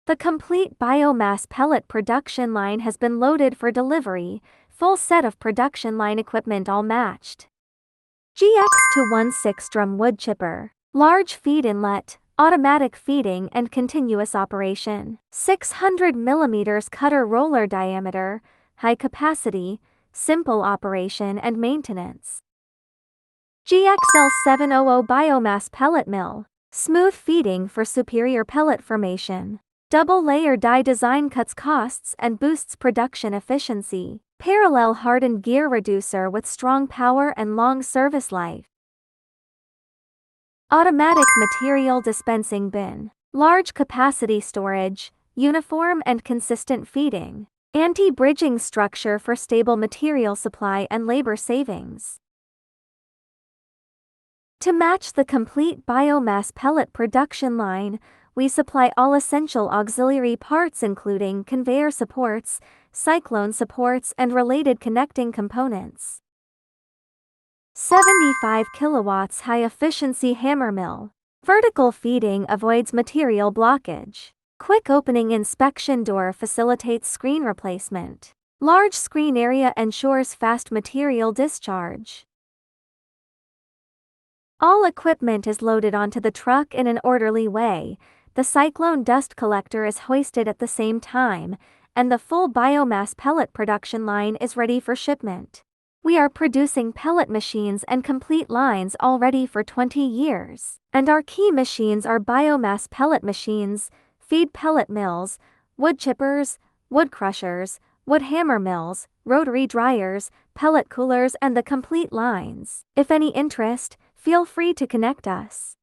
The complete biomass pellet production line has been loaded for delivery, full set of production line equipment all matched. GX216 Dram Wood Chipper. Large feed inlet, automatic feeding and continuous operation. 600 mm cutter roller diameter, high capacity, simple operation and maintenance. GXL700 Biomass Pellet Mill. Smooth feeding for superior pellet formation. Double-layer die design cuts costs and boosts production efficiency. Parallel hardened gear reducer with strong power and long service life. Automatic material dispensing bin. Large capacity storage, uniform and consistent feeding. Anti-bridging structure for stable material supply and labor savings. To match the complete biomass pellet production line, we supply all essential auxiliary parts including conveyor supports, cyclone supports and related connecting components. 75 kilowatts high-efficiency hammer mill. Vertical feeding avoids material blockage. Quick opening inspection door facilitates screen replacement. Large screen area ensures fast material discharge. All equipment is loaded onto the truck in an orderly way. The cyclone dust collector is hoisted at the same time, and the full biomass pellet production line is ready for shipment. We are producing pellet machines and complete lines already for 20 years, and our key machines are biomass pellet machines, feed pellet mills, wood chippers, wood crushers, wood hammer mills, rotary dryers, pellet coolers and the complete lines. If any interest, feel free to connect us.